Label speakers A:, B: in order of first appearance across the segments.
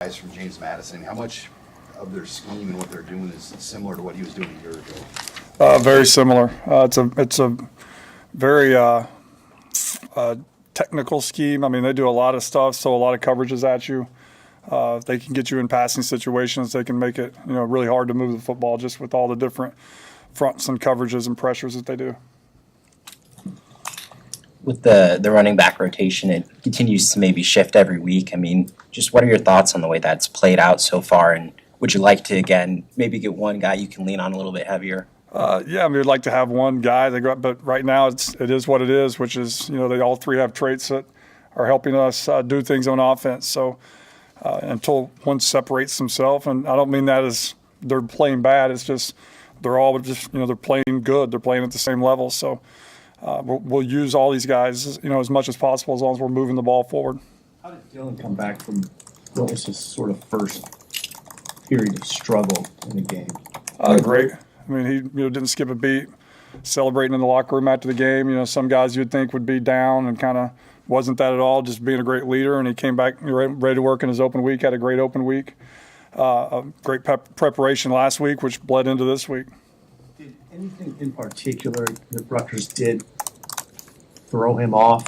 A: Guys from James Madison, how much of their scheme and what they're doing is similar to what he was doing a year ago?
B: Very similar. It's a very technical scheme. I mean, they do a lot of stuff, so a lot of coverages at you. They can get you in passing situations. They can make it, really hard to move the football just with all the different fronts and coverages and pressures that they do.
C: With the running back rotation, it continues to maybe shift every week. I mean, just what are your thoughts on the way that's played out so far? And would you like to, again, maybe get one guy you can lean on a little bit heavier?
B: Yeah, I mean, we'd like to have one guy, but right now it is what it is, which is, they all three have traits that are helping us do things on offense. So until one separates himself, and I don't mean that as they're playing bad, it's just they're all just, they're playing good. They're playing at the same level. So we'll use all these guys, as much as possible as long as we're moving the ball forward.
D: How did Dylan come back from what was his sort of first period of struggle in the game?
B: Great. I mean, he didn't skip a beat, celebrating in the locker room after the game. Some guys you'd think would be down and kind of wasn't that at all, just being a great leader. And he came back ready to work in his open week, had a great open week. A great preparation last week, which bled into this week.
D: Did anything in particular that Rutgers did throw him off?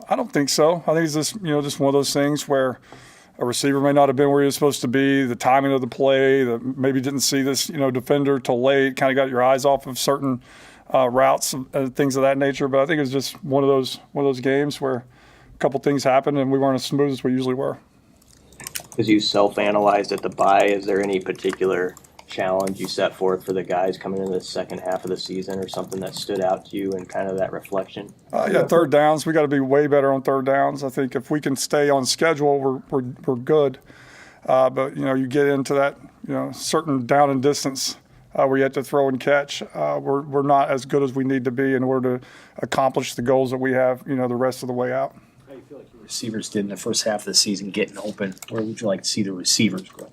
B: I don't think so. I think it's just one of those things where a receiver may not have been where he was supposed to be, the timing of the play, maybe didn't see this defender till late, kind of got your eyes off of certain routes and things of that nature. But I think it was just one of those games where a couple things happened and we weren't as smooth as we usually were.
E: As you self-analyzed at the bye, is there any particular challenge you set forth for the guys coming into the second half of the season or something that stood out to you and kind of that reflection?
B: Third downs. We got to be way better on third downs. I think if we can stay on schedule, we're good. But, you get into that, certain down and distance where you have to throw and catch. We're not as good as we need to be in order to accomplish the goals that we have, the rest of the way out.
D: How do you feel like your receivers did in the first half of the season getting open? Where would you like to see the receivers grow?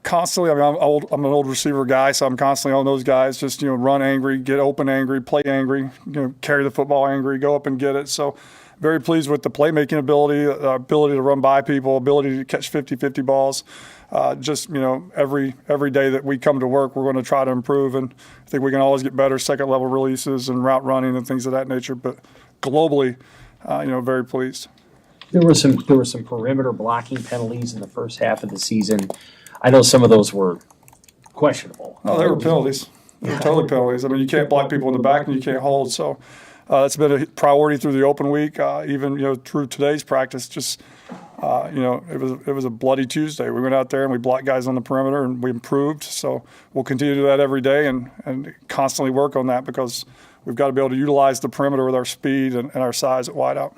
B: Constantly. I mean, I'm an old receiver guy, so I'm constantly on those guys. Just run angry, get open angry, play angry, carry the football angry, go up and get it. So very pleased with the playmaking ability, ability to run by people, ability to catch 50-50 balls. Every day that we come to work, we're going to try to improve, and I think we can always get better second level releases and route running and things of that nature. But globally, very pleased.
D: There were some perimeter blocking penalties in the first half of the season. I know some of those were questionable.
B: No, they were penalties. They were totally penalties. I mean, you can't block people in the back and you can't hold. So it's been a priority through the open week, even through today's practice. Just it was a bloody Tuesday. We went out there and we blocked guys on the perimeter and we improved. So we'll continue to do that every day and constantly work on that because we've got to be able to utilize the perimeter with our speed and our size at wideout.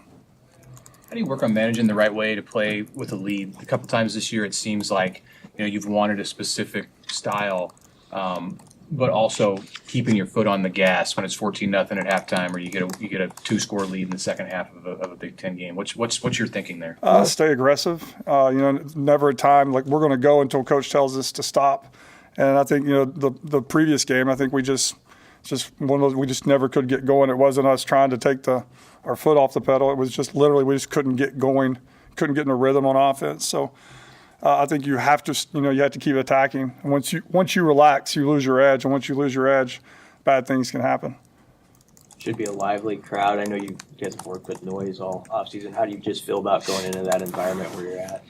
F: How do you work on managing the right way to play with a lead? A couple times this year, it seems like you've wanted a specific style, but also keeping your foot on the gas when it's 14-0 at halftime, or you get a 2-score lead in the second half of a Big Ten game. What's your thinking there?
B: Stay aggressive. Never a time like we're going to go until coach tells us to stop. And I think the previous game, I think we just one of those, we just never could get going. It wasn't us trying to take our foot off the pedal. It was just literally we just couldn't get going, couldn't get in a rhythm on offense. So I think you have to you have to keep attacking. And once you relax, you lose your edge, and once you lose your edge, bad things can happen.
E: Should be a lively crowd. I know you guys have worked with noise all offseason. How do you just feel about going into that environment where you're at?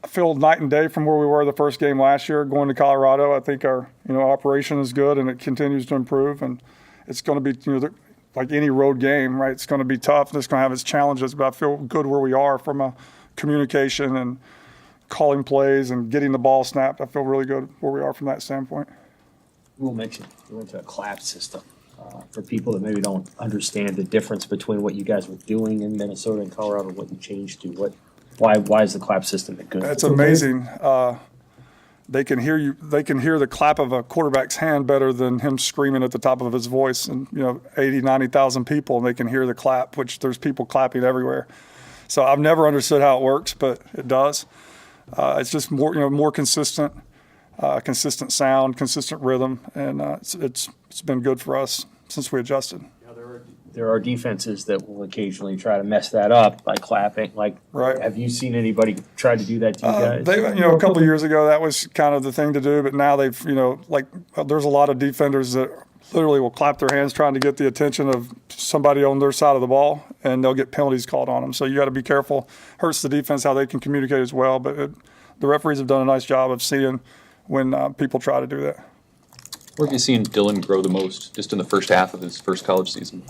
B: I feel night and day from where we were the first game last year going to Colorado. I think our operation is good and it continues to improve, and it's going to be like any road game, right? It's going to be tough and it's going to have its challenges, but I feel good where we are from a communication and calling plays and getting the ball snapped. I feel really good where we are from that standpoint.
D: We'll mention you went to a clap system. For people that maybe don't understand the difference between what you guys were doing in Minnesota and Colorado, what you changed to, why is the clap system good?
B: It's amazing. They can hear you. They can hear the clap of a quarterback's hand better than him screaming at the top of his voice. And 80, 90,000 people, and they can hear the clap, which there's people clapping everywhere. So I've never understood how it works, but it does. It's just more consistent, consistent sound, consistent rhythm, and it's been good for us since we adjusted.
G: There
D: there are defenses that will occasionally try to mess that up by clapping. Like,
B: Right.
D: have you seen anybody try to do that to you guys?
B: They, a couple of years ago, that was kind of the thing to do, but now they've, there's a lot of defenders that literally will clap their hands trying to get the attention of somebody on their side of the ball, and they'll get penalties called on them. So you got to be careful. Hurts the defense how they can communicate as well, but the referees have done a nice job of seeing when people try to do that.
G: Where have you seen Dylan grow the most, just in the first half of his first college season?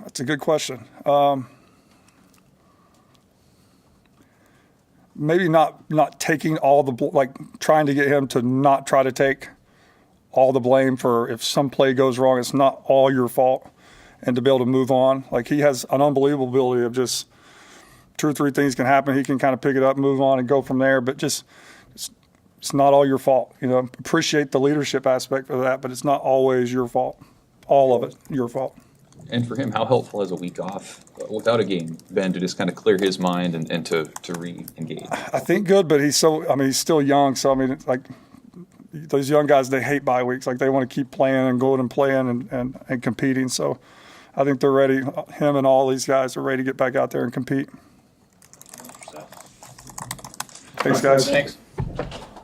B: That's a good question. Maybe not taking all the trying to get him to not try to take all the blame for if some play goes wrong. It's not all your fault, and to be able to move on. Like, he has an unbelievable ability of just 2 or 3 things can happen. He can kind of pick it up, move on, and go from there. But just it's not all your fault. Appreciate the leadership aspect of that, but it's not always your fault. All of it your fault.
G: And for him, how helpful has a week off without a game been to just kind of clear his mind and to re-engage?
B: I think good, but he's still young. So, it's like those young guys, they hate bye weeks. Like, they want to keep playing and going and playing and competing. So I think they're ready. Him and all these guys are ready to get back out there and compete. Thanks, guys.
F: Thanks.